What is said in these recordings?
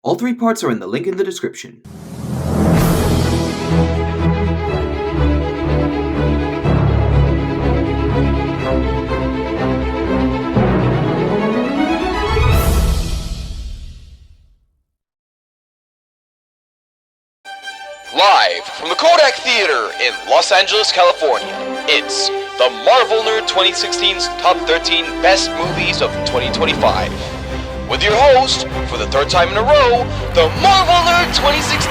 All 3 parts are in the link in the description. Live from the Kodak Theater in Los Angeles, California, it's the Marvel Nerd 2016's Top 13 Best Movies of 2025. With your host, for the 3rd time in a row, the Marvel Nerd 2016,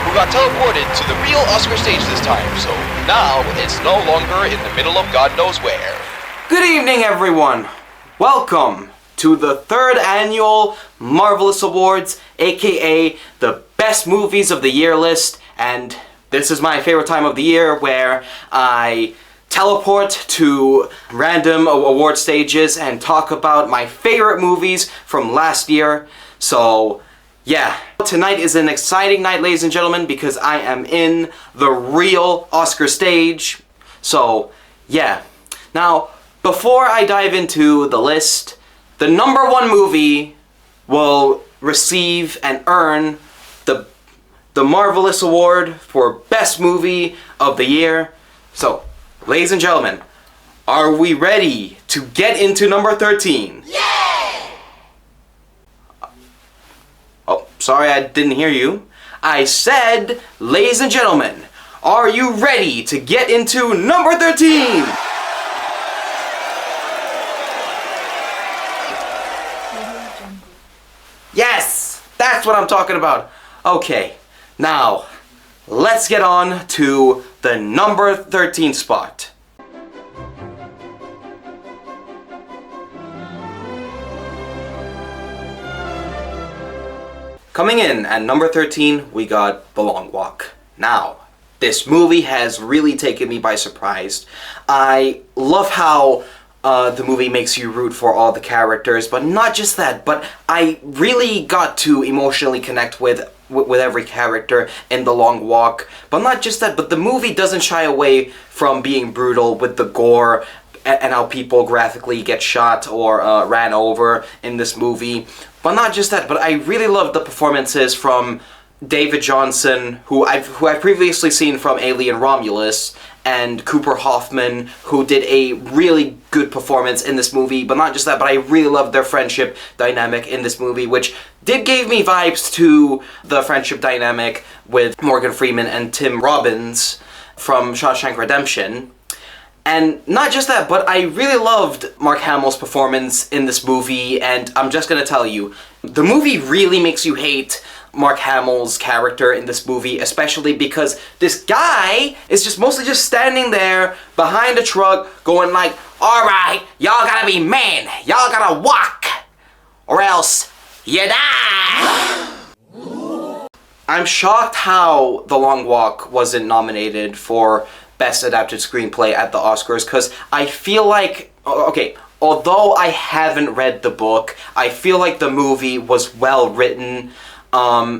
who got teleported to the real Oscar stage this time, so now it's no longer in the middle of God knows where. Good evening, everyone! Welcome to the 3rd annual Marvelous Awards, aka the Best Movies of the Year list, and this is my favorite time of the year where I teleport to random award stages and talk about my favorite movies from last year. So, yeah. Tonight is an exciting night, ladies and gentlemen, because I am in the real Oscar stage. So, yeah. Now, before I dive into the list, the number 1 movie will receive and earn the Marvelous Award for Best Movie of the Year. So, ladies and gentlemen, are we ready to get into number 13? Yeah! Oh, sorry, I didn't hear you. I said, ladies and gentlemen, are you ready to get into number 13? Yes! That's what I'm talking about. Okay, now, let's get on to the number 13 spot. Coming in at number 13, we got The Long Walk. Now, this movie has really taken me by surprise. I love how the movie makes you root for all the characters, but not just that, but I really got to emotionally connect with every character in The Long Walk. But not just that, but the movie doesn't shy away from being brutal with the gore and how people graphically get shot or ran over in this movie. But not just that, but I really loved the performances from David Johnson, who I've previously seen from Alien Romulus, and Cooper Hoffman, who did a really good performance in this movie. But not just that, but I really loved their friendship dynamic in this movie, which gave me vibes to the friendship dynamic with Morgan Freeman and Tim Robbins from Shawshank Redemption. And not just that, but I really loved Mark Hamill's performance in this movie, and I'm just gonna tell you, the movie really makes you hate Mark Hamill's character in this movie, especially because this guy is mostly just standing there behind a truck going like, alright, y'all gotta be men, y'all gotta walk, or else you die! I'm shocked how The Long Walk wasn't nominated for Best Adapted Screenplay at the Oscars, because I feel like, okay, although I haven't read the book, I feel like the movie was well written.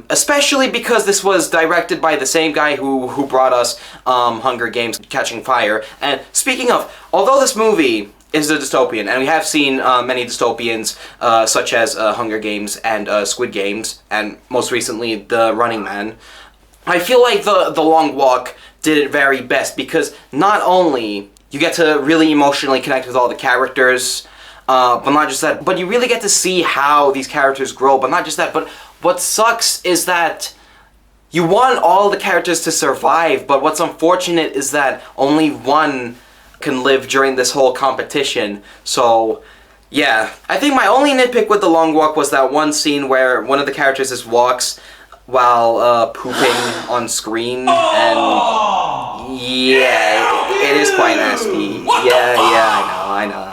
Especially because this was directed by the same guy who brought us Hunger Games: Catching Fire. And speaking of, although this movie is a dystopian, and we have seen many dystopians such as Hunger Games and Squid Games, and most recently The Running Man, I feel like the Long Walk did it very best, because not only you get to really emotionally connect with all the characters, but not just that, but you really get to see how these characters grow. But not just that, but what sucks is that you want all the characters to survive, but what's unfortunate is that only one can live during this whole competition. So, yeah. I think my only nitpick with The Long Walk was that one scene where one of the characters just walks while pooping on screen, and yeah, it is quite nasty. I know.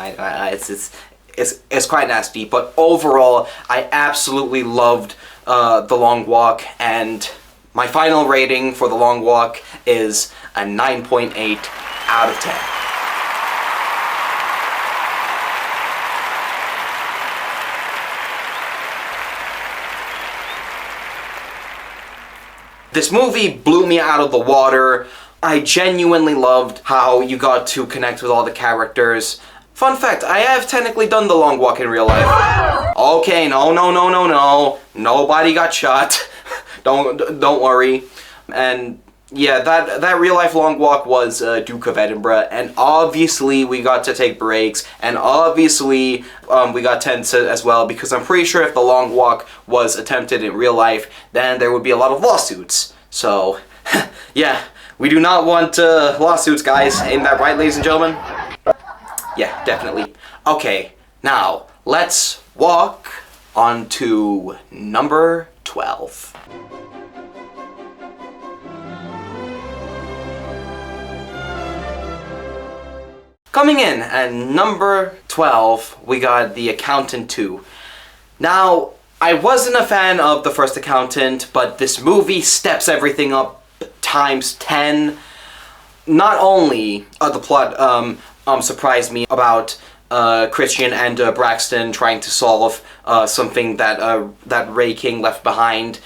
It's quite nasty, but overall, I absolutely loved The Long Walk, and my final rating for The Long Walk is a 9.8 out of 10. This movie blew me out of the water. I genuinely loved how you got to connect with all the characters. Fun fact, I have technically done The Long Walk in real life. Okay, no. Nobody got shot. Don't worry. And yeah, that real life long walk was Duke of Edinburgh, and obviously we got to take breaks, and obviously we got tense as well, because I'm pretty sure if the long walk was attempted in real life, then there would be a lot of lawsuits. So, yeah, we do not want lawsuits, guys. Ain't that right, ladies and gentlemen? Yeah, definitely. Okay, now let's walk on to number 12. Coming in at number 12, we got The Accountant 2. Now, I wasn't a fan of the first Accountant, but this movie steps everything up times 10. Not only the plot surprised me about Christian and Braxton trying to solve something that Ray King left behind.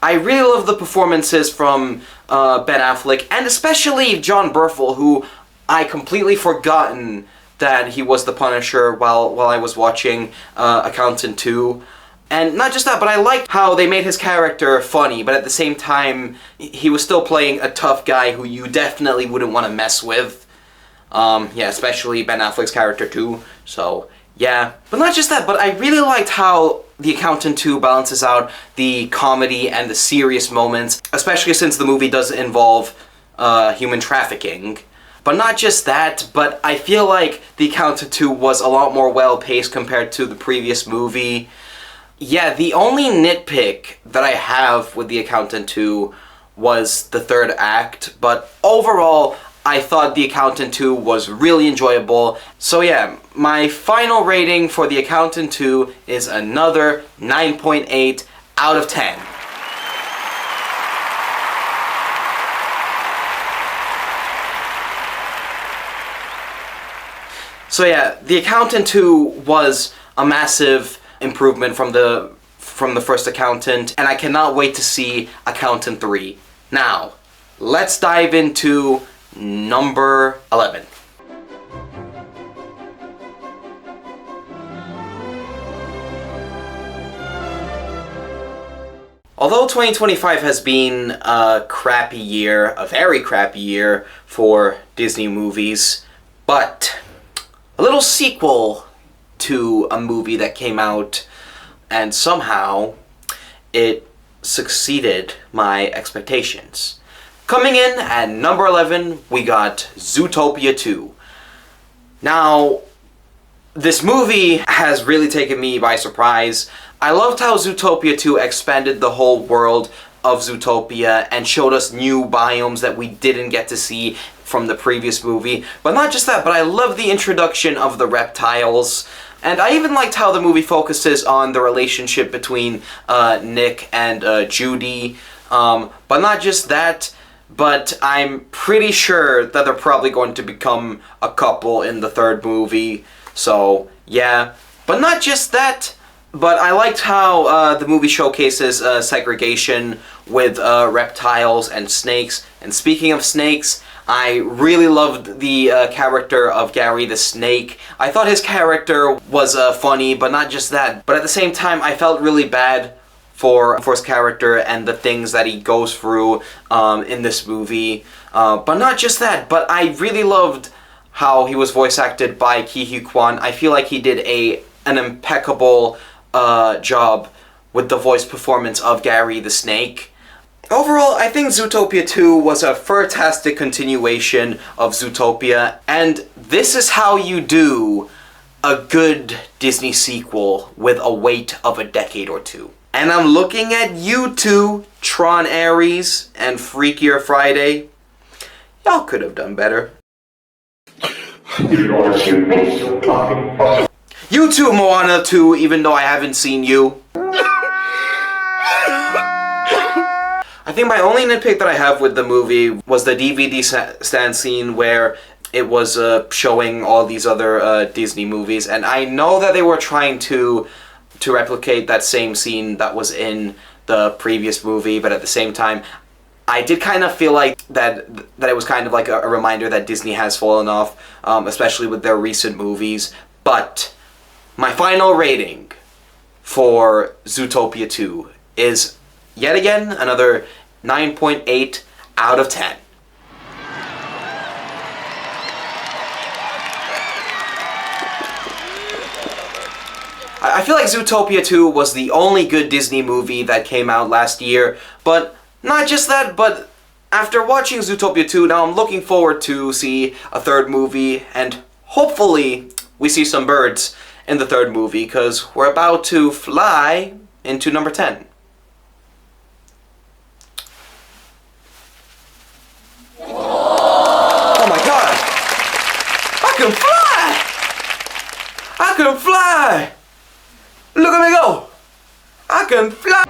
I really love the performances from Ben Affleck, and especially John Berthel, who I completely forgotten that he was the Punisher while I was watching Accountant 2. And not just that, but I liked how they made his character funny, but at the same time, he was still playing a tough guy who you definitely wouldn't want to mess with. Yeah, especially Ben Affleck's character too, so yeah. But not just that, but I really liked how The Accountant 2 balances out the comedy and the serious moments, especially since the movie does involve human trafficking. But not just that, but I feel like The Accountant 2 was a lot more well-paced compared to the previous movie. Yeah, the only nitpick that I have with The Accountant 2 was the third act, but overall, I thought The Accountant 2 was really enjoyable. So yeah, my final rating for The Accountant 2 is another 9.8 out of 10. So yeah, The Accountant 2 was a massive improvement from the first Accountant, and I cannot wait to see Accountant 3. Now, let's dive into number 11. Although 2025 has been a crappy year, a very crappy year for Disney movies, but a little sequel to a movie that came out, and somehow it succeeded my expectations. Coming in at number 11, we got Zootopia 2. Now, this movie has really taken me by surprise. I loved how Zootopia 2 expanded the whole world of Zootopia and showed us new biomes that we didn't get to see from the previous movie. But not just that, but I love the introduction of the reptiles. And I even liked how the movie focuses on the relationship between Nick and Judy. But not just that, but I'm pretty sure that they're probably going to become a couple in the third movie. So, yeah. But not just that, but I liked how the movie showcases segregation with reptiles and snakes. And speaking of snakes, I really loved the character of Gary the Snake. I thought his character was funny, but not just that. But at the same time, I felt really bad for his character and the things that he goes through in this movie. But not just that, but I really loved how he was voice acted by Ki-Hugh Kwan. I feel like he did an impeccable job with the voice performance of Gary the Snake. Overall, I think Zootopia 2 was a fantastic continuation of Zootopia, and this is how you do a good Disney sequel with a wait of a decade or two. And I'm looking at you two, Tron Ares and Freakier Friday. Y'all could have done better. You too, Moana 2, even though I haven't seen you. I think my only nitpick that I have with the movie was the DVD stand scene where it was showing all these other Disney movies, and I know that they were trying to replicate that same scene that was in the previous movie, but at the same time, I did kind of feel like that it was kind of like a reminder that Disney has fallen off, especially with their recent movies. But my final rating for Zootopia 2 is yet again another 9.8 out of 10. I feel like Zootopia 2 was the only good Disney movie that came out last year, but not just that, but after watching Zootopia 2, now I'm looking forward to see a third movie, and hopefully we see some birds in the third movie, because we're about to fly into number 10. Oh my god! I can fly! I can fly! Look at me go! I can fly!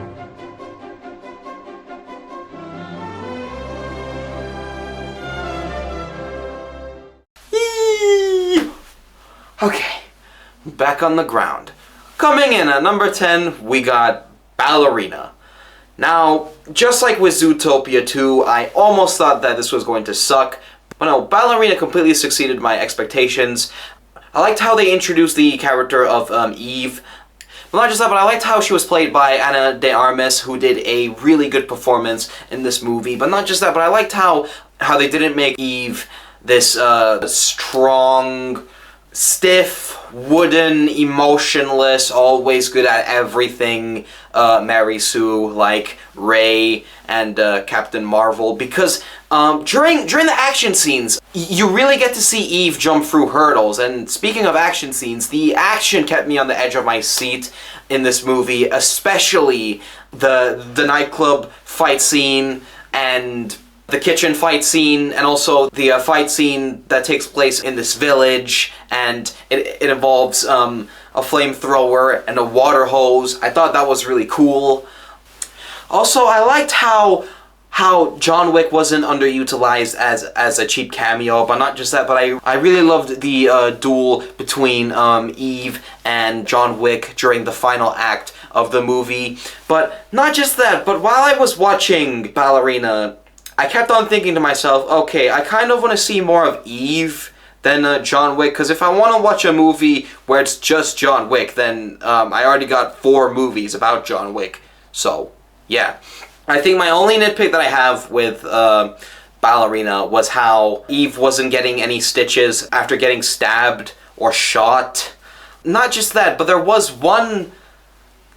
Yee! Okay, back on the ground. Coming in at number 10, we got Ballerina. Now, just like with Zootopia 2, I almost thought that this was going to suck, but no, Ballerina completely succeeded my expectations. I liked how they introduced the character of Eve. But not just that, but I liked how she was played by Ana de Armas, who did a really good performance in this movie. But not just that, but I liked how they didn't make Eve this strong, stiff, wooden, emotionless, always good at everything Mary Sue, like Ray and Captain Marvel, because during the action scenes, you really get to see Eve jump through hurdles. And speaking of action scenes, the action kept me on the edge of my seat in this movie, especially the nightclub fight scene and the kitchen fight scene, and also the fight scene that takes place in this village, and it involves a flamethrower and a water hose. I thought that was really cool. Also, I liked how John Wick wasn't underutilized as a cheap cameo, but not just that, but I really loved the duel between Eve and John Wick during the final act of the movie. But not just that, but while I was watching Ballerina, I kept on thinking to myself, okay, I kind of want to see more of Eve than John Wick, because if I want to watch a movie where it's just John Wick, then I already got 4 movies about John Wick. So, yeah. I think my only nitpick that I have with Ballerina was how Eve wasn't getting any stitches after getting stabbed or shot. Not just that, but there was one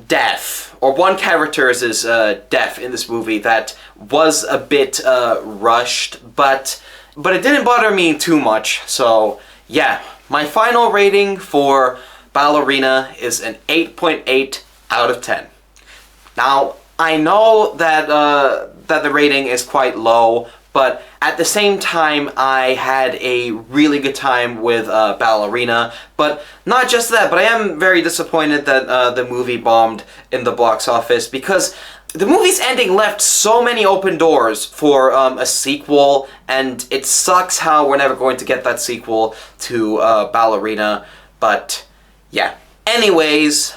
death, or one character's death in this movie that was a bit rushed, but it didn't bother me too much. So yeah, my final rating for Ballerina is an 8.8 out of 10. Now, I know that that the rating is quite low, but at the same time, I had a really good time with Ballerina. But not just that, but I am very disappointed that the movie bombed in the box office, because the movie's ending left so many open doors for a sequel, and it sucks how we're never going to get that sequel to Ballerina. But yeah. Anyways,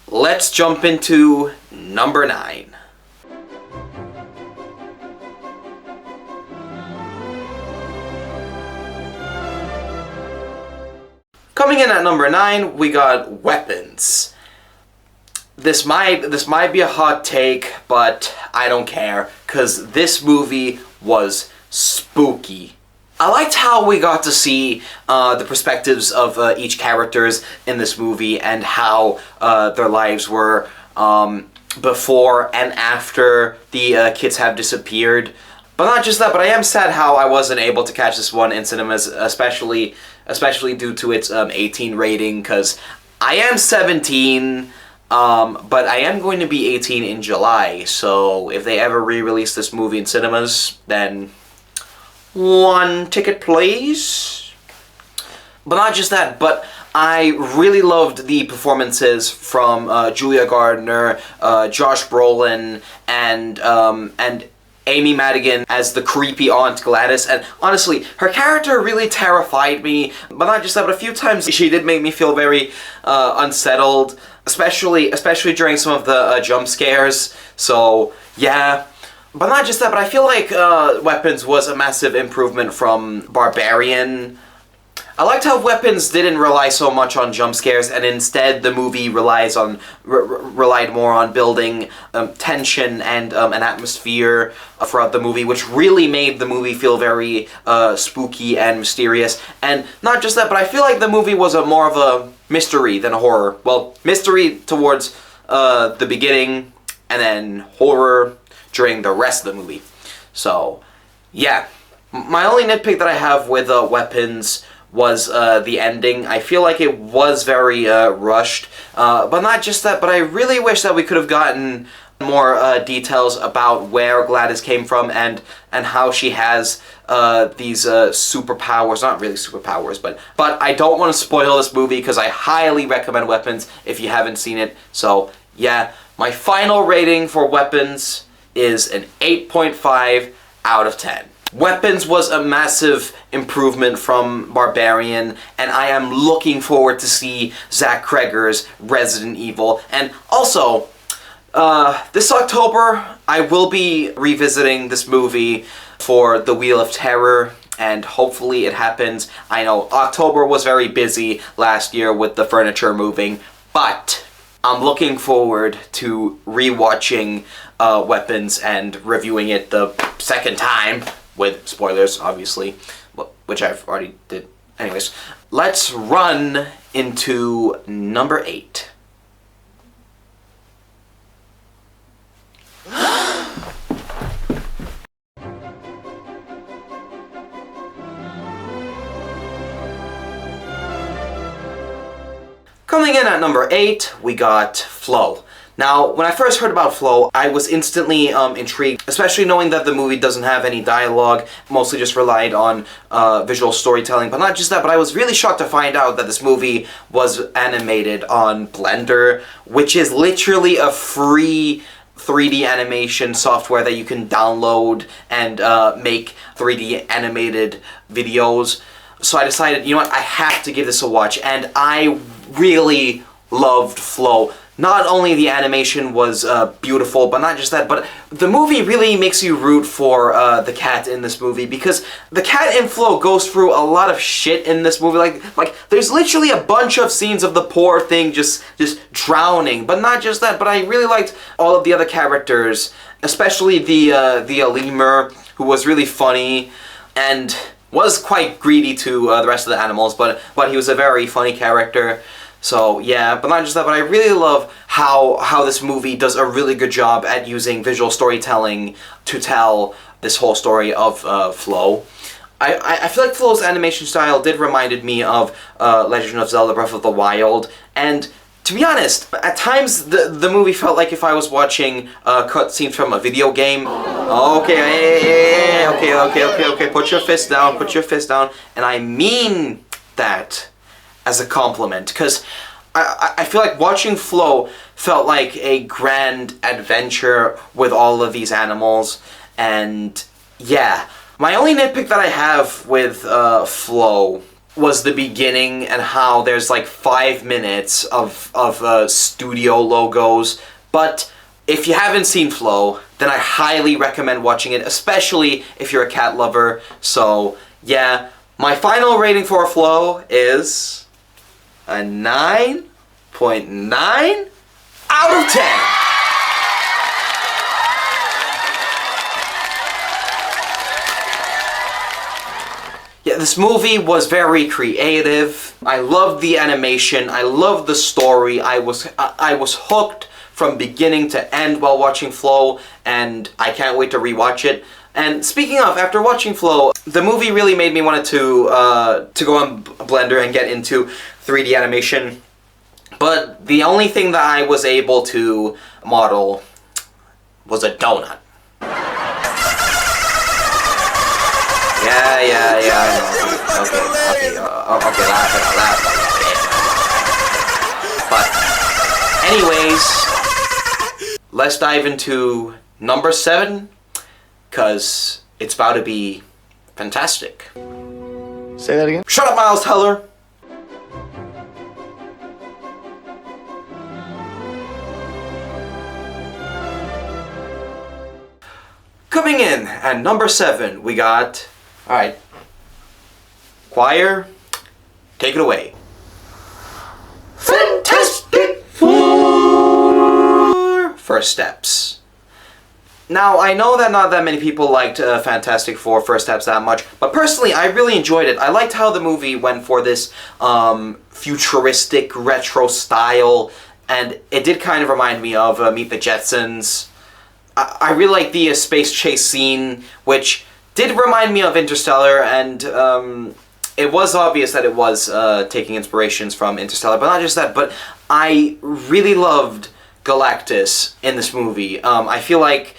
let's jump into number 9. Coming in at number 9, we got Weapons. This might be a hot take, but I don't care, because this movie was spooky. I liked how we got to see the perspectives of each characters in this movie, and how their lives were before and after the kids have disappeared. But not just that, but I am sad how I wasn't able to catch this one in cinemas, especially due to its 18 rating, because I am 17, but I am going to be 18 in July, so if they ever re-release this movie in cinemas, then 1 ticket please. But not just that, but I really loved the performances from Julia Gardner, Josh Brolin, and Amy Madigan as the creepy Aunt Gladys. And honestly, her character really terrified me. But not just that, but a few times she did make me feel very unsettled, especially during some of the jump scares. So yeah. But not just that, but I feel like Weapons was a massive improvement from Barbarian. I liked how Weapons didn't rely so much on jump scares, and instead the movie relied more on building tension and an atmosphere throughout the movie, which really made the movie feel very spooky and mysterious. And not just that, but I feel like the movie was more of a mystery than a horror. Well, mystery towards the beginning, and then horror during the rest of the movie. So, yeah. My only nitpick that I have with Weapons was the ending. I feel like it was very rushed, but not just that, but I really wish that we could have gotten more details about where Gladys came from and how she has these superpowers. Not really superpowers, but I don't want to spoil this movie because I highly recommend Weapons if you haven't seen it. So yeah, my final rating for Weapons is an 8.5 out of 10. Weapons was a massive improvement from Barbarian, and I am looking forward to see Zach Cregger's Resident Evil. And also, this October, I will be revisiting this movie for The Wheel of Terror, and hopefully it happens. I know October was very busy last year with the furniture moving, but I'm looking forward to rewatching Weapons and reviewing it the second time. With spoilers, obviously, which I've already did. Anyways, let's run into number 8. Coming in at number 8, we got Flow. Now, when I first heard about Flow, I was instantly intrigued, especially knowing that the movie doesn't have any dialogue, mostly just relied on visual storytelling. But not just that, but I was really shocked to find out that this movie was animated on Blender, which is literally a free 3D animation software that you can download and make 3D animated videos. So I decided, you know what, I have to give this a watch, and I really loved Flow. Not only the animation was beautiful, but not just that, but the movie really makes you root for the cat in this movie, because the cat in Flow goes through a lot of shit in this movie. Like there's literally a bunch of scenes of the poor thing just drowning. But not just that, but I really liked all of the other characters, especially the lemur, who was really funny and was quite greedy to the rest of the animals, but he was a very funny character. So yeah, but not just that, but I really love how this movie does a really good job at using visual storytelling to tell this whole story of Flow. I feel like Flow's animation style did reminded me of Legend of Zelda Breath of the Wild, and to be honest, at times the movie felt like if I was watching cutscenes from a video game. Okay, put your fist down, and I mean that as a compliment, because I feel like watching Flow felt like a grand adventure with all of these animals, and yeah. My only nitpick that I have with Flow was the beginning and how there's like 5 minutes of studio logos, but if you haven't seen Flow, then I highly recommend watching it, especially if you're a cat lover. So yeah, my final rating for Flow is a 9.9 out of 10. Yeah, this movie was very creative. I loved the animation. I loved the story. I was hooked from beginning to end while watching Flow, and I can't wait to rewatch it. And speaking of, after watching Flow, the movie really made me want to go on Blender and get into 3D animation. But the only thing that I was able to model was a donut. Yeah, I know. Okay, laugh. But, anyways, let's dive into number 7, because it's about to be fantastic. Say that again? Shut up, Miles Teller! Coming in at number 7, we got, alright, choir, take it away. Fantastic Four First Steps. Now, I know that not that many people liked Fantastic Four First Steps that much, but personally, I really enjoyed it. I liked how the movie went for this futuristic, retro style, and it did kind of remind me of Meet the Jetsons. I really liked the space chase scene, which did remind me of Interstellar, and it was obvious that it was taking inspirations from Interstellar, but not just that, but I really loved Galactus in this movie. I feel like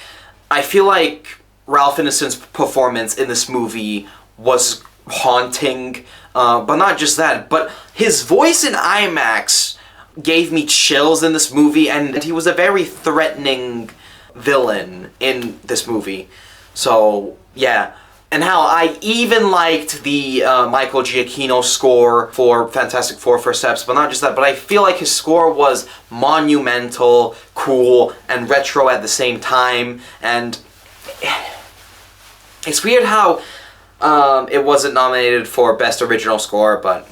Ralph Ineson's performance in this movie was haunting, but not just that, but his voice in IMAX gave me chills in this movie, and he was a very threatening villain in this movie. So, yeah. And how I even liked the Michael Giacchino score for Fantastic Four First Steps, but not just that, but I feel like his score was monumental, cool, and retro at the same time, and it's weird how it wasn't nominated for Best Original Score, but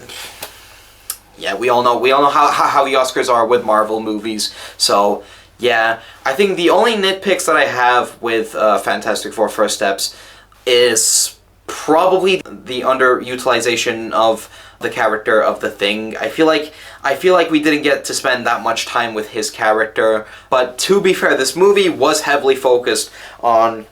yeah, we all know how the Oscars are with Marvel movies, so yeah. I think the only nitpicks that I have with Fantastic Four First Steps is probably the underutilization of the character of the Thing. I feel like we didn't get to spend that much time with his character, but to be fair, this movie was heavily focused on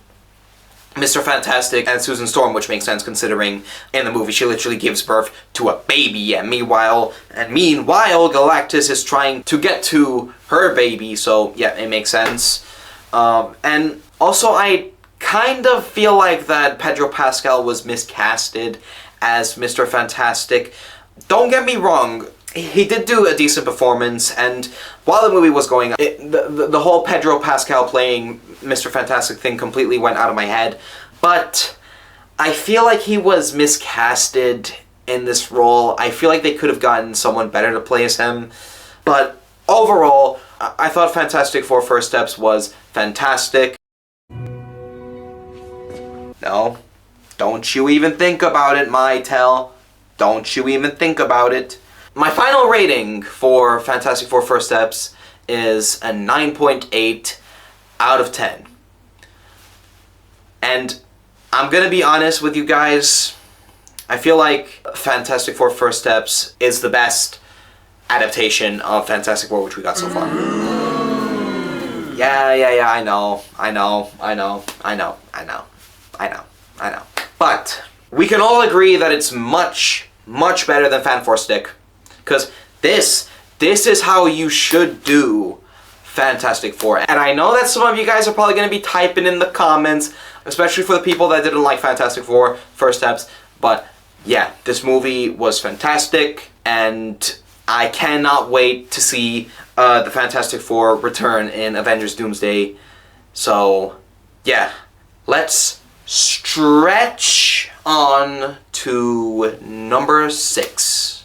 Mr. Fantastic and Susan Storm, which makes sense considering in the movie she literally gives birth to a baby, and meanwhile Galactus is trying to get to her baby, so yeah, it makes sense. And also I kind of feel like that Pedro Pascal was miscasted as Mr. Fantastic. Don't get me wrong, he did do a decent performance, and while the movie was going on, the whole Pedro Pascal playing Mr. Fantastic thing completely went out of my head, but I feel like he was miscasted in this role. I feel like they could have gotten someone better to play as him, but overall, I thought Fantastic Four First Steps was fantastic. No, don't you even think about it, Mytel. Don't you even think about it. My final rating for Fantastic Four First Steps is a 9.8 out of 10. And I'm gonna be honest with you guys, I feel like Fantastic Four First Steps is the best adaptation of Fantastic Four which we got so far. Yeah, I know. But we can all agree that it's much better than Fan Four Stick. Because this is how you should do Fantastic Four. And I know that some of you guys are probably going to be typing in the comments, especially for the people that didn't like Fantastic Four First Steps. But yeah, this movie was fantastic, and I cannot wait to see the Fantastic Four return in Avengers Doomsday. So yeah, let's stretch on to number 6.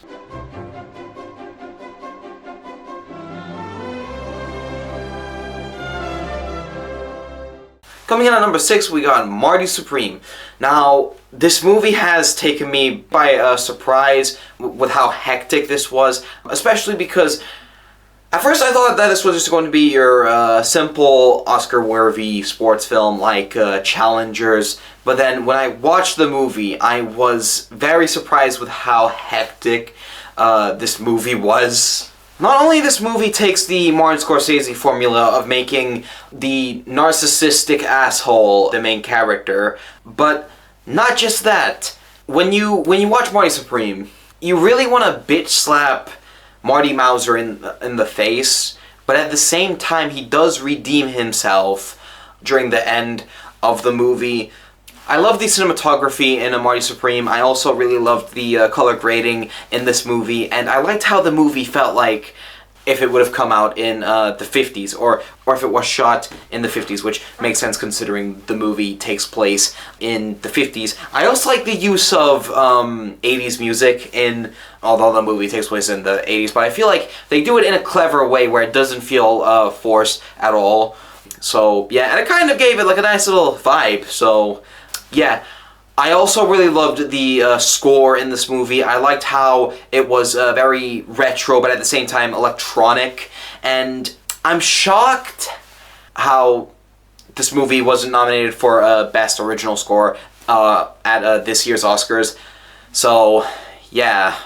Coming in at number 6, we got Marty Supreme. Now, this movie has taken me by surprise with how hectic this was, especially because at first I thought that this was just going to be your simple Oscar-worthy sports film like Challengers, but then when I watched the movie, I was very surprised with how hectic this movie was. Not only this movie takes the Martin Scorsese formula of making the narcissistic asshole the main character, but not just that. When you watch Marty Supreme, you really want to bitch slap Marty Mauser in the face, but at the same time he does redeem himself during the end of the movie. I love the cinematography in Marty Supreme. I also really loved the color grading in this movie, and I liked how the movie felt like if it would have come out in the 50s, or if it was shot in the 50s, which makes sense considering the movie takes place in the 50s. I also like the use of 80s music although the movie takes place in the 80s, but I feel like they do it in a clever way where it doesn't feel forced at all. So yeah, and it kind of gave it like a nice little vibe, so yeah. I also really loved the score in this movie. I liked how it was very retro, but at the same time electronic. And I'm shocked how this movie wasn't nominated for Best Original Score at this year's Oscars. So, yeah.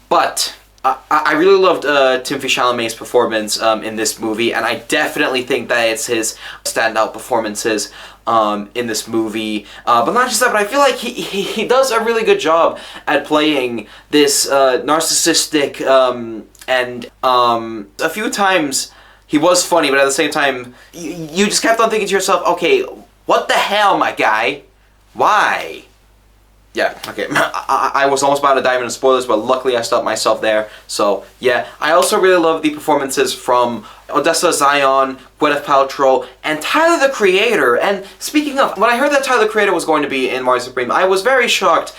But I really loved Timothée Chalamet's performance in this movie, and I definitely think that it's his standout performances in this movie. But not just that, but I feel like he does a really good job at playing this narcissistic, and a few times he was funny, but at the same time, you just kept on thinking to yourself, okay, what the hell, my guy? Why? Yeah, okay. I was almost about to dive into spoilers, but luckily I stopped myself there. So, yeah. I also really love the performances from Odessa Zion, Gwyneth Paltrow, and Tyler, the Creator. And speaking of, when I heard that Tyler, the Creator was going to be in Mario Supreme, I was very shocked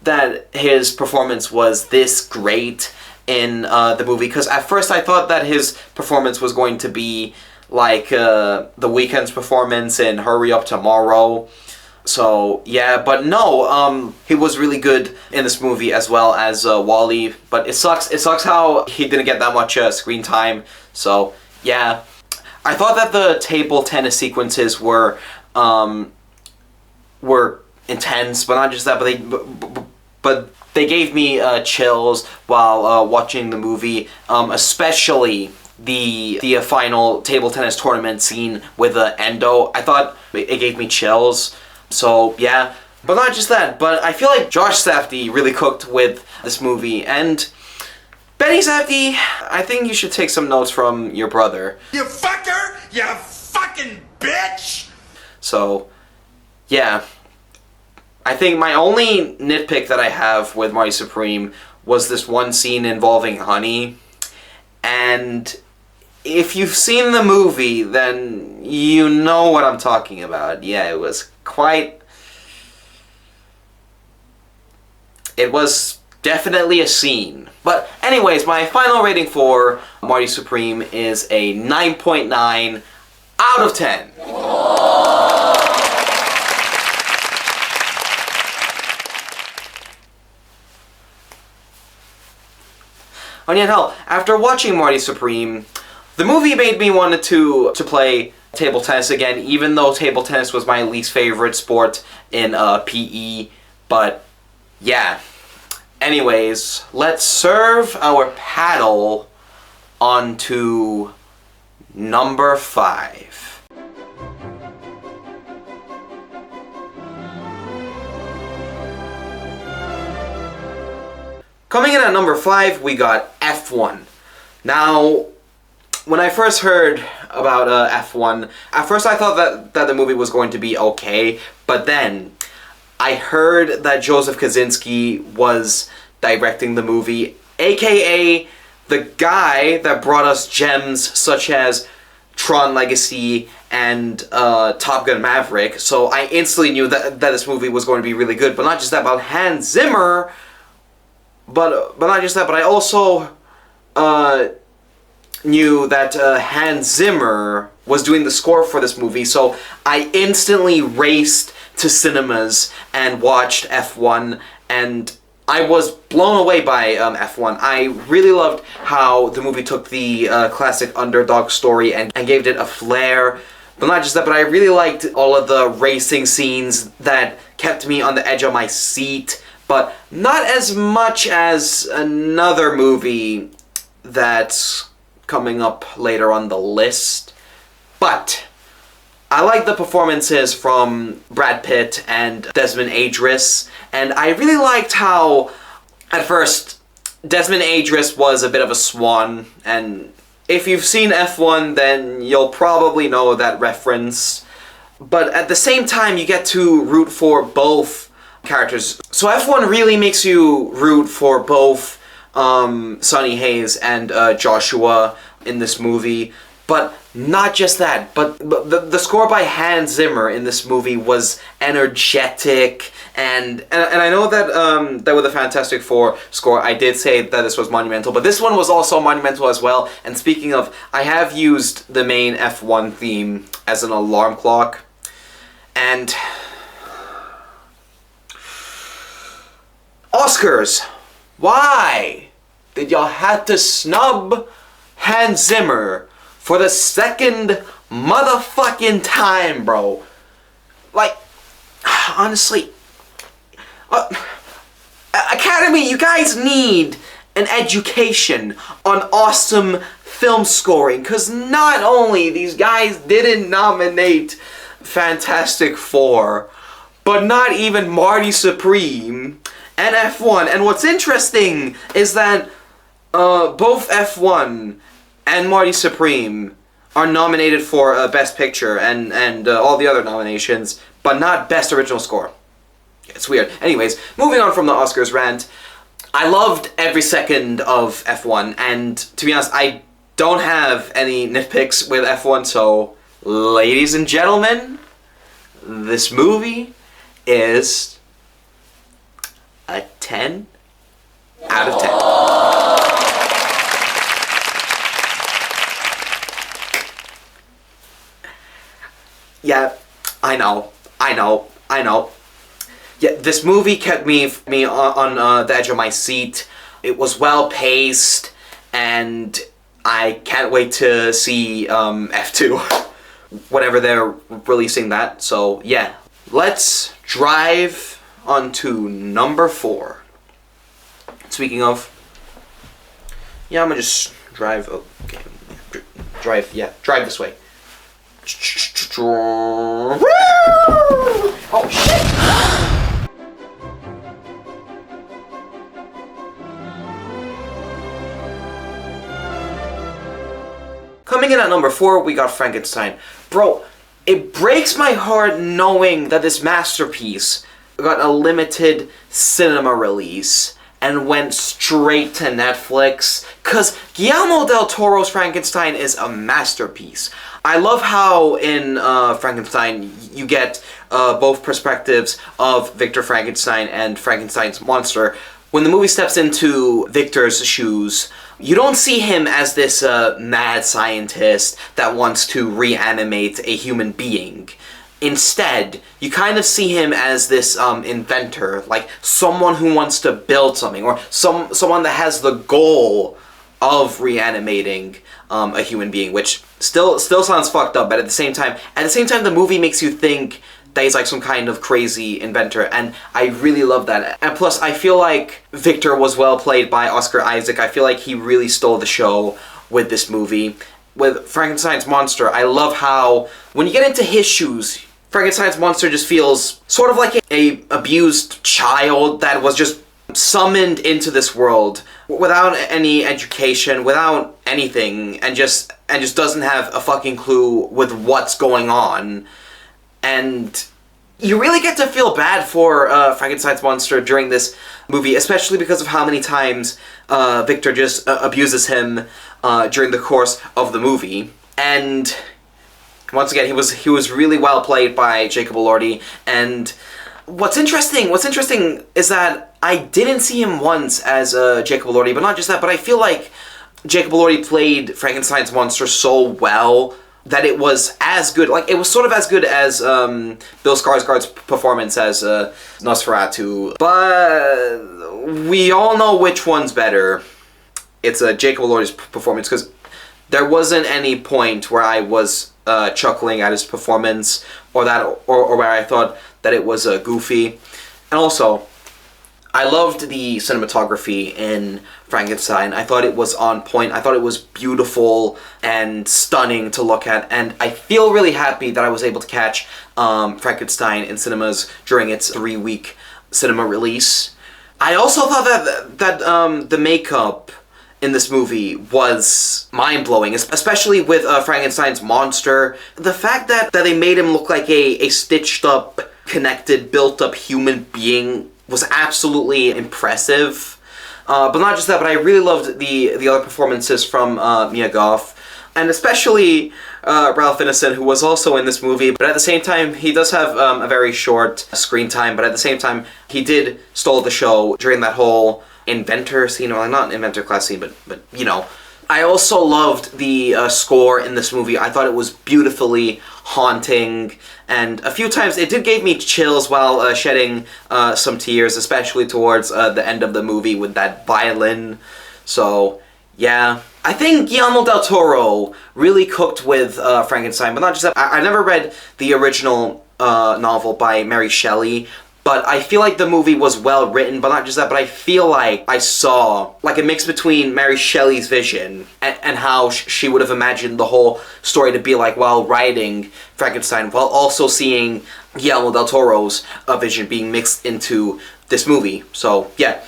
that his performance was this great in the movie. Because at first I thought that his performance was going to be like The Weeknd's performance in Hurry Up Tomorrow. So, yeah, but no, he was really good in this movie as well as Wall-E, but it sucks how he didn't get that much screen time, so, yeah. I thought that the table tennis sequences were intense, but not just that, but they gave me chills while watching the movie, especially the final table tennis tournament scene with Endo. I thought it gave me chills. So, yeah. But not just that, but I feel like Josh Safdie really cooked with this movie, and Benny Safdie, I think you should take some notes from your brother. You fucker! You fucking bitch! So, yeah. I think my only nitpick that I have with Mario Supreme was this one scene involving Honey, and if you've seen the movie, then you know what I'm talking about. Yeah, it was definitely a scene. But anyways, my final rating for Mario Supreme is a 9.9 out of 10. And yet, hell, after watching Mario Supreme, the movie made me want to play table tennis again, even though table tennis was my least favorite sport in PE. But, yeah. Anyways, let's serve our paddle onto number 5. Coming in at number 5, we got F1. Now, when I first heard about F1, at first I thought that the movie was going to be okay, but then I heard that Joseph Kosinski was directing the movie, aka the guy that brought us gems such as Tron Legacy and Top Gun Maverick, so I instantly knew that this movie was going to be really good. But not just that, but Hans Zimmer, but not just that, but I also knew that Hans Zimmer was doing the score for this movie, so I instantly raced to cinemas and watched F1, and I was blown away by F1. I really loved how the movie took the classic underdog story and gave it a flair. But not just that, but I really liked all of the racing scenes that kept me on the edge of my seat, but not as much as another movie that's coming up later on the list. But I like the performances from Brad Pitt and Desmond Idris, and I really liked how, at first, Desmond Idris was a bit of a swan, and if you've seen F1, then you'll probably know that reference. But at the same time, you get to root for both characters. So F1 really makes you root for both Sonny Hayes and Joshua in this movie. But not just that, but the score by Hans Zimmer in this movie was energetic, and I know that that with the Fantastic Four score, I did say that this was monumental, but this one was also monumental as well. And speaking of, I have used the main F1 theme as an alarm clock, and Oscars, why did y'all have to snub Hans Zimmer for the second motherfucking time, bro? Like, honestly, Academy, you guys need an education on awesome film scoring, because not only these guys didn't nominate Fantastic Four, but not even Marty Supreme and F1. And what's interesting is that both F1 and Marty Supreme are nominated for Best Picture and all the other nominations, but not Best Original Score. It's weird. Anyways, moving on from the Oscars rant, I loved every second of F1, and to be honest, I don't have any nitpicks with F1, so ladies and gentlemen, this movie is a 10 out of 10. Yeah, I know. Yeah, this movie kept me on the edge of my seat. It was well paced, and I can't wait to see F2 whenever they're releasing that. So yeah, let's drive on to number 4. Speaking of, yeah, I'm gonna just drive. Okay, drive this way. Oh shit! Coming in at number 4, we got Frankenstein. Bro, it breaks my heart knowing that this masterpiece got a limited cinema release and went straight to Netflix, cause Guillermo del Toro's Frankenstein is a masterpiece. I love how in Frankenstein you get both perspectives of Victor Frankenstein and Frankenstein's monster. When the movie steps into Victor's shoes, you don't see him as this mad scientist that wants to reanimate a human being. Instead, you kind of see him as this inventor, like someone who wants to build something, or someone that has the goal of reanimating a human being, which still sounds fucked up, but at the same time the movie makes you think that he's like some kind of crazy inventor, and I really love that. And plus, I feel like Victor was well played by Oscar Isaac. I feel like he really stole the show with this movie. With Frankenstein's monster, I love how when you get into his shoes, Frankenstein's monster just feels sort of like a abused child that was just summoned into this world without any education, without anything, and just doesn't have a fucking clue with what's going on. And you really get to feel bad for Frankenstein's monster during this movie, especially because of how many times Victor just abuses him during the course of the movie. And once again, he was really well played by Jacob Elordi. And what's interesting is that I didn't see him once as Jacob Elordi, but not just that, but I feel like Jacob Elordi played Frankenstein's monster so well that it was as good, like, it was sort of as good as Bill Skarsgård's performance as Nosferatu. But we all know which one's better. It's Jacob Elordi's performance, because there wasn't any point where I was chuckling at his performance, or where I thought that it was goofy. And also, I loved the cinematography in Frankenstein. I thought it was on point. I thought it was beautiful and stunning to look at. And I feel really happy that I was able to catch Frankenstein in cinemas during its 3-week cinema release. I also thought that the makeup in this movie was mind-blowing, especially with Frankenstein's monster. The fact that they made him look like a stitched-up, connected, built-up human being was absolutely impressive. But not just that, but I really loved the other performances from Mia Goth, and especially Ralph Ineson, who was also in this movie, but at the same time, he does have a very short screen time, but at the same time, he did stole the show during that whole inventor scene, well, not inventor class scene, but you know. I also loved the score in this movie. I thought it was beautifully haunting, and a few times it did give me chills while shedding some tears, especially towards the end of the movie with that violin. So, yeah. I think Guillermo del Toro really cooked with Frankenstein, but not just that. I never read the original novel by Mary Shelley, but I feel like the movie was well written, but not just that, but I feel like I saw like a mix between Mary Shelley's vision and how she would have imagined the whole story to be like while writing Frankenstein, while also seeing Guillermo del Toro's vision being mixed into this movie. So, yeah.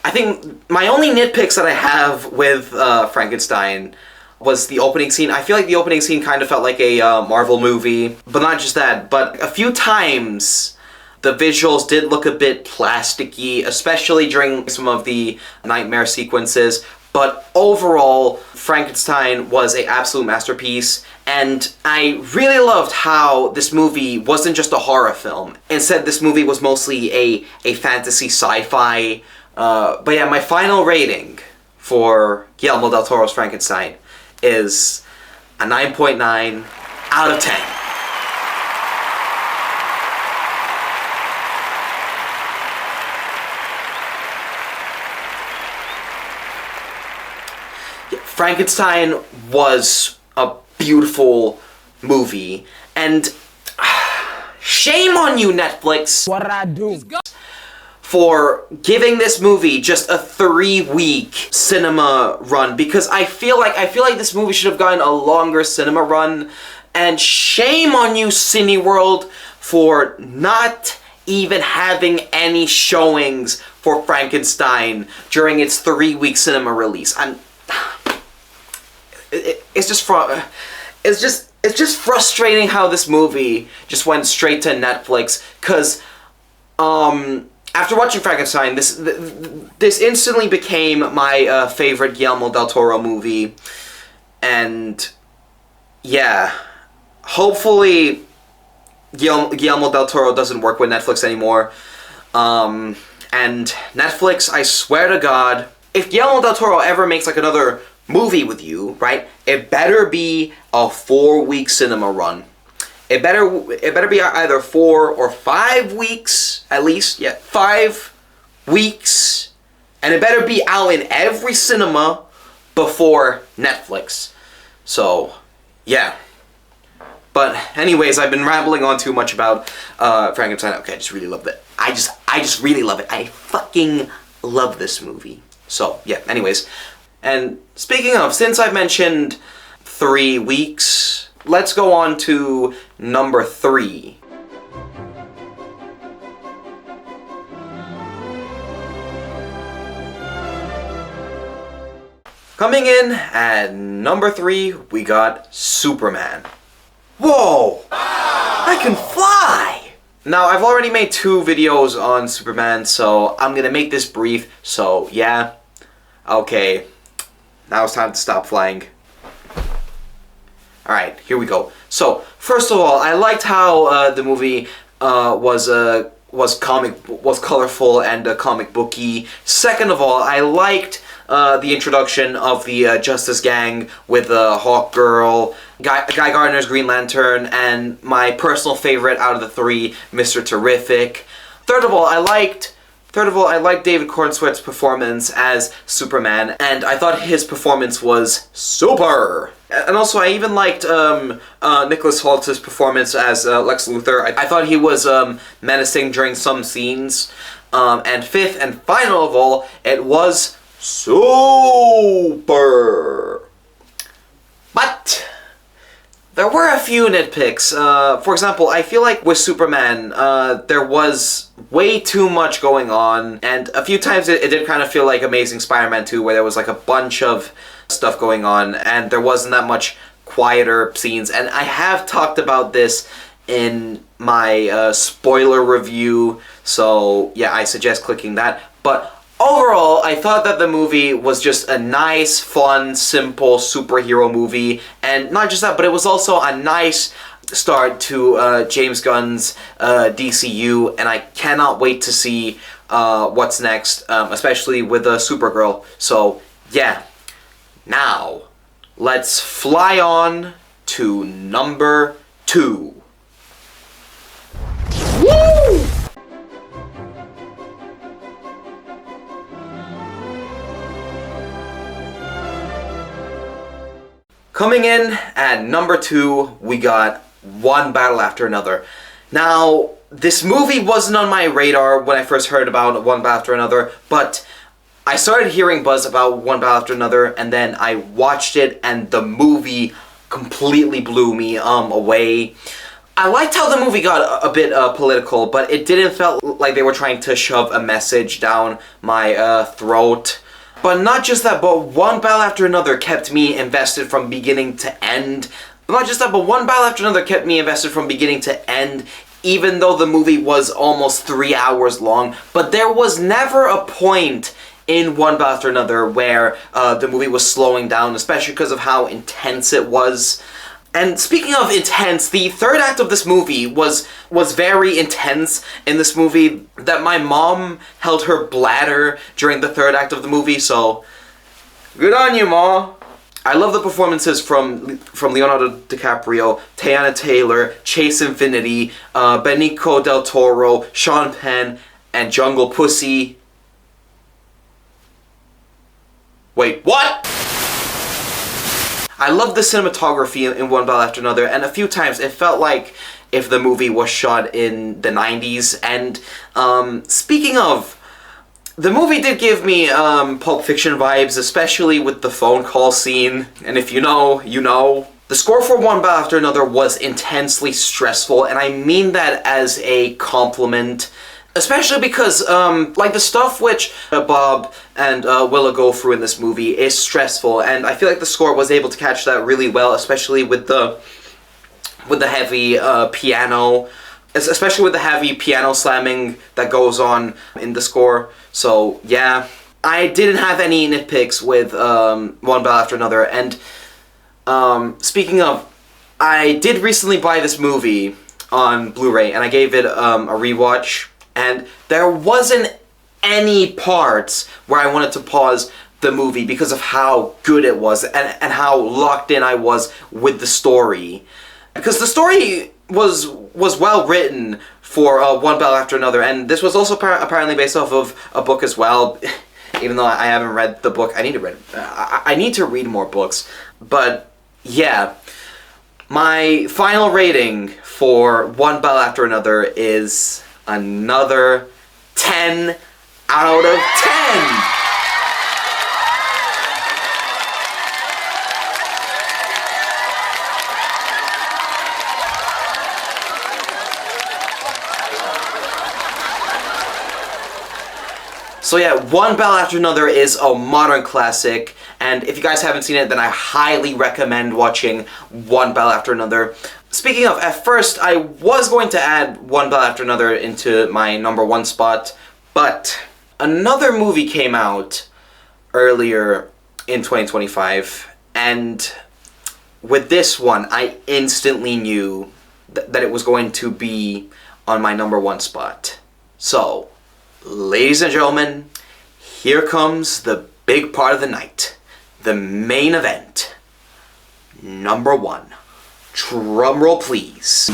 I think my only nitpicks that I have with Frankenstein was the opening scene. I feel like the opening scene kind of felt like a Marvel movie, but not just that, but a few times the visuals did look a bit plasticky, especially during some of the nightmare sequences, but overall, Frankenstein was an absolute masterpiece, and I really loved how this movie wasn't just a horror film. Instead, this movie was mostly a fantasy sci-fi. But yeah, my final rating for Guillermo del Toro's Frankenstein is a 9.9 out of 10. Frankenstein was a beautiful movie, and shame on you, Netflix. What did I do? For giving this movie just a 3-week cinema run, because I feel like this movie should have gotten a longer cinema run, and shame on you, Cineworld, for not even having any showings for Frankenstein during its 3-week cinema release. It's just frustrating how this movie just went straight to Netflix, because after watching Frankenstein, this instantly became my favorite Guillermo del Toro movie, and yeah, hopefully Guillermo del Toro doesn't work with Netflix anymore, and Netflix, I swear to God, if Guillermo del Toro ever makes like another movie with you, right, it better be a 4-week cinema run. It better be either 4 or 5 weeks, at least. Yeah, 5 weeks. And it better be out in every cinema before Netflix. So, yeah. But anyways, I've been rambling on too much about Frankenstein. Okay, I just really love it. I just really love it. I fucking love this movie. So, yeah, anyways. And speaking of, since I've mentioned 3 weeks, let's go on to number 3. Coming in at number 3, we got Superman. Whoa! I can fly! Now, I've already made 2 videos on Superman, so I'm gonna make this brief, so yeah. Okay, now it's time to stop flying. Alright, here we go. So, first of all, I liked how the movie was colorful and comic booky. Second of all, I liked the introduction of the Justice Gang with Hawk Girl, Guy Gardner's Green Lantern, and my personal favorite out of the 3, Mr. Terrific. Third of all, I liked David Cornsweet's performance as Superman, and I thought his performance was super. And also, I even liked Nicholas Holt's performance as Lex Luthor. I thought he was menacing during some scenes. And fifth and final of all, it was super. But there were a few nitpicks. For example, I feel like with Superman, there was way too much going on, and a few times it did kind of feel like Amazing Spider-Man 2, where there was like a bunch of stuff going on, and there wasn't that much quieter scenes. And I have talked about this in my spoiler review, so yeah, I suggest clicking that. But overall, I thought that the movie was just a nice, fun, simple superhero movie, and not just that, but it was also a nice start to James Gunn's DCU, and I cannot wait to see what's next, especially with Supergirl. So yeah, now let's fly on to number 2. Coming in at number 2, we got One Battle After Another. Now, this movie wasn't on my radar when I first heard about One Battle After Another, but I started hearing buzz about One Battle After Another, and then I watched it, and the movie completely blew me away. I liked how the movie got a bit political, but it didn't feel like they were trying to shove a message down my throat. But not just that, but One Battle After Another kept me invested from beginning to end. Not just that, but One Battle After Another kept me invested from beginning to end, even though the movie was almost 3 hours long. But there was never a point in One Battle After Another where the movie was slowing down, especially because of how intense it was. And speaking of intense, the third act of this movie was very intense in this movie, that my mom held her bladder during the third act of the movie, so good on you, Ma. I love the performances from Leonardo DiCaprio, Teyana Taylor, Chase Infinity, Benicio del Toro, Sean Penn, and Jungle Pussy. Wait, what? I love the cinematography in One Battle After Another, and a few times it felt like if the movie was shot in the 90s. And speaking of, the movie did give me Pulp Fiction vibes, especially with the phone call scene, and if you know, you know. The score for One Battle After Another was intensely stressful, and I mean that as a compliment. Especially because, like, the stuff which Bob and Willa go through in this movie is stressful, and I feel like the score was able to catch that really well, especially with the heavy piano, especially with the heavy piano slamming that goes on in the score. So, yeah. I didn't have any nitpicks with One Battle After Another, and speaking of, I did recently buy this movie on Blu-ray, and I gave it a rewatch. And there wasn't any parts where I wanted to pause the movie because of how good it was and how locked in I was with the story. Because the story was well written for One Battle After Another, and this was also apparently based off of a book as well. Even though I haven't read the book, I need to read more books. But yeah, my final rating for One Battle After Another is another 10 out of 10! So yeah, One Battle After Another is a modern classic, and if you guys haven't seen it, then I highly recommend watching One Battle After Another. Speaking of, at first I was going to add One Battle After Another into my number 1 spot, but another movie came out earlier in 2025, and with this one I instantly knew that it was going to be on my number 1 spot. So, ladies and gentlemen, here comes the big part of the night, the main event, number 1. Drumroll, please.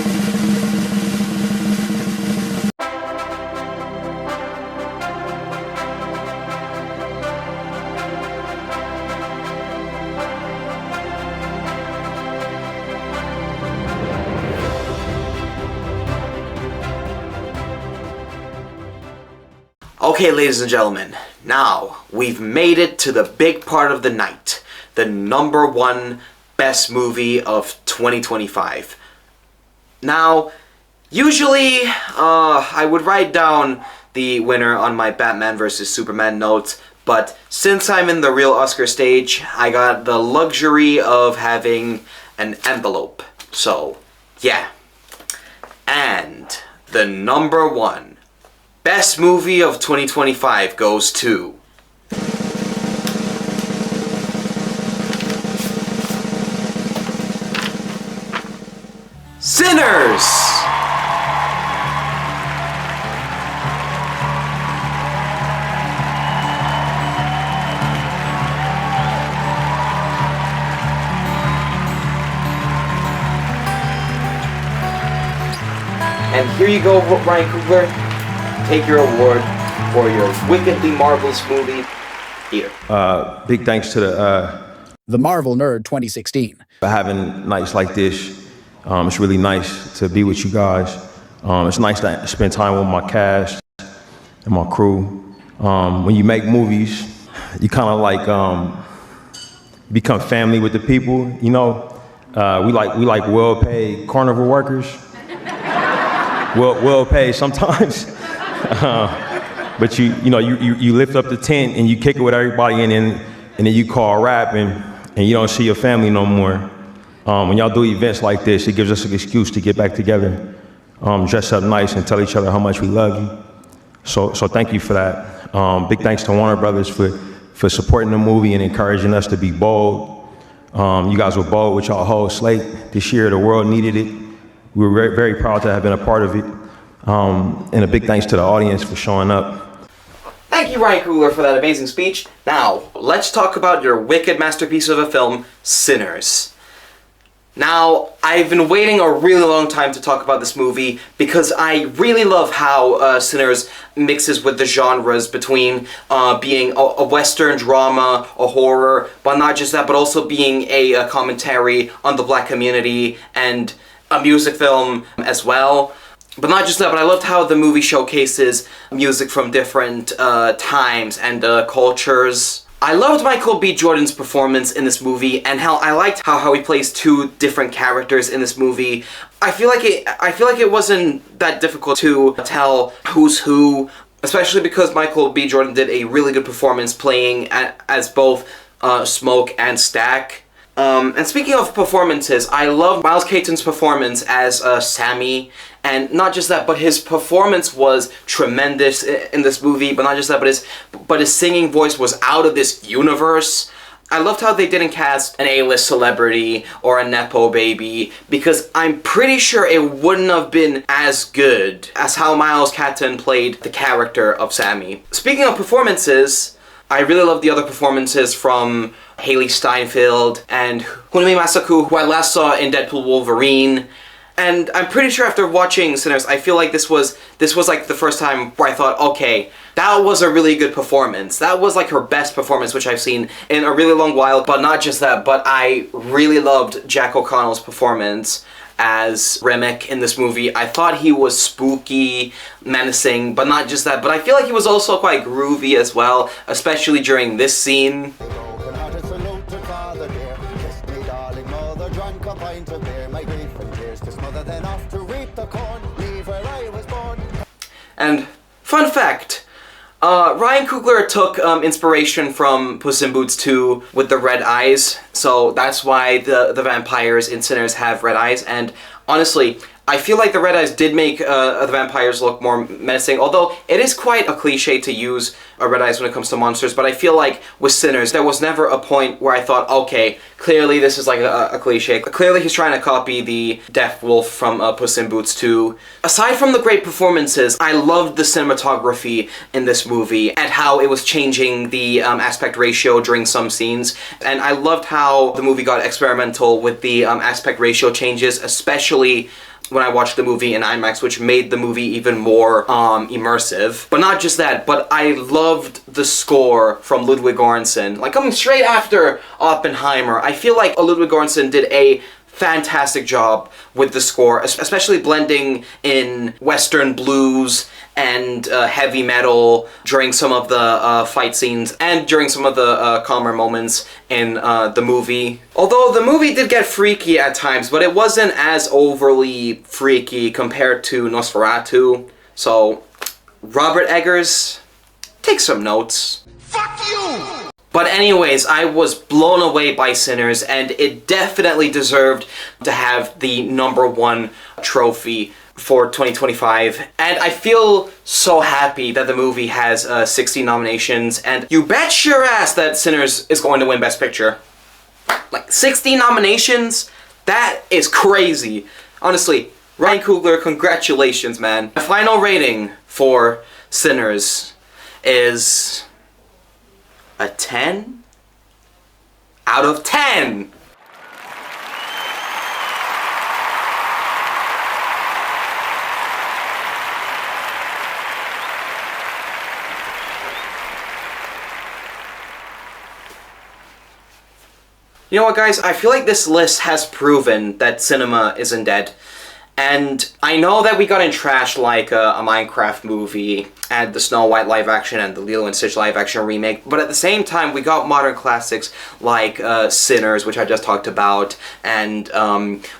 Okay, ladies and gentlemen, now we've made it to the big part of the night, the number 1 best movie of 2025. Now, usually, I would write down the winner on my Batman vs. Superman notes, but since I'm in the real Oscar stage, I got the luxury of having an envelope. So, yeah. And the number 1 best movie of 2025 goes to Sinners! And here you go, Ryan Coogler. Take your award for your wickedly marvelous movie. Here. Big thanks to the Marvel Nerd 2016. For having nights like this. It's really nice to be with you guys. It's nice to spend time with my cast and my crew. When you make movies, you kind of like become family with the people. You know, we like well-paid carnival workers. Well-paid sometimes. But you lift up the tent and you kick it with everybody, and then you call a rap and you don't see your family no more. When y'all do events like this, it gives us an excuse to get back together, dress up nice and tell each other how much we love you. So thank you for that. Big thanks to Warner Brothers for supporting the movie and encouraging us to be bold. You guys were bold with y'all whole slate this year. The world needed it. We were very, very proud to have been a part of it. And a big thanks to the audience for showing up. Thank you, Ryan Coogler, for that amazing speech. Now, let's talk about your wicked masterpiece of a film, Sinners. Now, I've been waiting a really long time to talk about this movie because I really love how Sinners mixes with the genres between being a Western drama, a horror, but not just that, but also being a commentary on the black community and a music film as well. But not just that, but I loved how the movie showcases music from different times and cultures. I loved Michael B. Jordan's performance in this movie, and I liked how he plays two different characters in this movie. I feel like it wasn't that difficult to tell who's who, especially because Michael B. Jordan did a really good performance playing as both Smoke and Stack. And speaking of performances, I love Miles Keaton's performance as Sammy, and not just that, but his performance was tremendous in this movie. But not just that, but his singing voice was out of this universe. I loved how they didn't cast an A-list celebrity or a nepo baby, because I'm pretty sure it wouldn't have been as good as how Miles Keaton played the character of Sammy. Speaking of performances, I really love the other performances from Haley Steinfeld and Hunmi Masaku, who I last saw in Deadpool Wolverine. And I'm pretty sure after watching Sinners, I feel like this was like the first time where I thought, okay, that was a really good performance. That was like her best performance, which I've seen in a really long while. But not just that, but I really loved Jack O'Connell's performance as Remick in this movie. I thought he was spooky, menacing, but not just that, but I feel like he was also quite groovy as well, especially during this scene. And fun fact, Ryan Coogler took inspiration from Puss in Boots 2 with the red eyes, so that's why the vampires in Sinners have red eyes. And honestly, I feel like the red eyes did make the vampires look more menacing, although it is quite a cliche to use red eyes when it comes to monsters. But I feel like with Sinners, there was never a point where I thought, okay, clearly this is like a cliche. Clearly he's trying to copy the Deaf Wolf from Puss in Boots 2. Aside from the great performances, I loved the cinematography in this movie and how it was changing the aspect ratio during some scenes. And I loved how the movie got experimental with the aspect ratio changes, especially when I watched the movie in IMAX, which made the movie even more immersive. But not just that, but I loved the score from Ludwig Göransson. Like, coming straight after Oppenheimer, I feel like Ludwig Göransson did a fantastic job with the score, especially blending in Western blues and heavy metal during some of the fight scenes and during some of the calmer moments in the movie. Although the movie did get freaky at times, but it wasn't as overly freaky compared to Nosferatu. So, Robert Eggers, take some notes. Fuck you! But anyways, I was blown away by Sinners, and it definitely deserved to have the #1 trophy for 2025. And I feel so happy that the movie has 60 nominations, and you bet your ass that Sinners is going to win Best Picture. Like, 60 nominations? That is crazy. Honestly, Ryan Coogler, congratulations, man. My final rating for Sinners is a 10 out of 10. You know what, guys? I feel like this list has proven that cinema isn't dead. And I know that we got in trash like a Minecraft movie and the Snow White live action and the Lilo and Stitch live action remake, but at the same time we got modern classics like Sinners, which I just talked about, and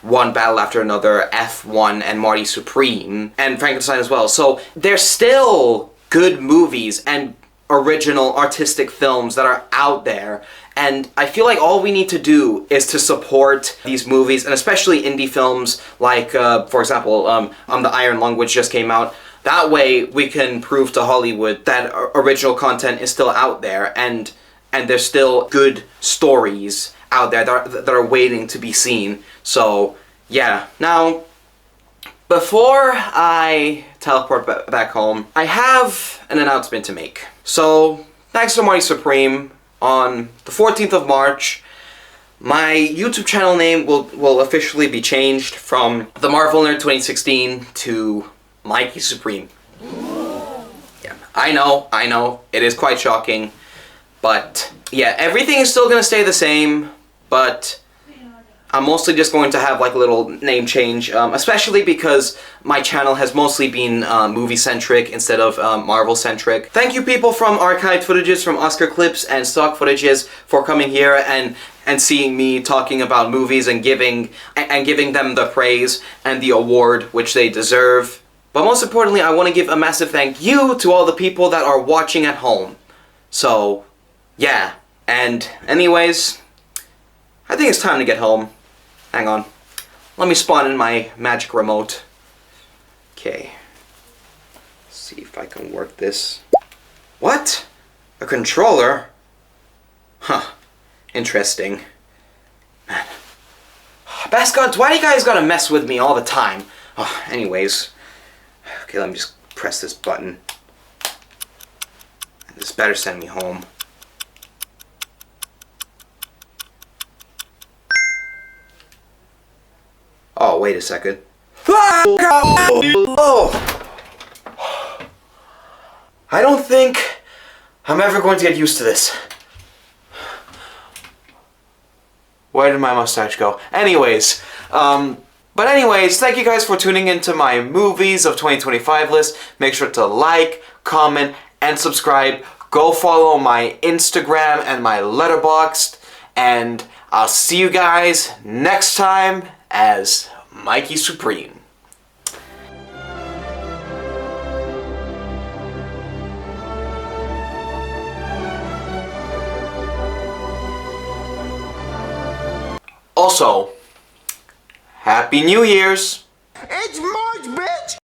One Battle After Another, F1, and Marty Supreme, and Frankenstein as well. So there's still good movies and original artistic films that are out there. And I feel like all we need to do is to support these movies, and especially indie films like, for example, The Iron Lung, which just came out. That way we can prove to Hollywood that original content is still out there, and there's still good stories out there that are waiting to be seen. So, yeah. Now, before I teleport back home, I have an announcement to make. So, thanks to Marty Supreme, on the 14th of March, my YouTube channel name will officially be changed from The Marvel Nerd 2016 to Mikey Supreme. Yeah, I know, it is quite shocking, but yeah, everything is still gonna stay the same, but I'm mostly just going to have like a little name change, especially because my channel has mostly been movie-centric instead of Marvel-centric. Thank you people from archived footages, from Oscar clips and stock footages for coming here and seeing me talking about movies and giving them the praise and the award which they deserve. But most importantly, I want to give a massive thank you to all the people that are watching at home. So, yeah. And anyways, I think it's time to get home. Hang on. Let me spawn in my magic remote. Okay. See if I can work this. What? A controller? Huh. Interesting. Man. Bascots, why do you guys gotta mess with me all the time? Oh, anyways. Okay, let me just press this button. This better send me home. Oh, wait a second. Oh! I don't think I'm ever going to get used to this. Where did my mustache go? Anyways, thank you guys for tuning into my movies of 2025 list. Make sure to like, comment, and subscribe. Go follow my Instagram and my Letterboxd, and I'll see you guys next time as Mikey Supreme. Also, Happy New Year's! It's March, bitch!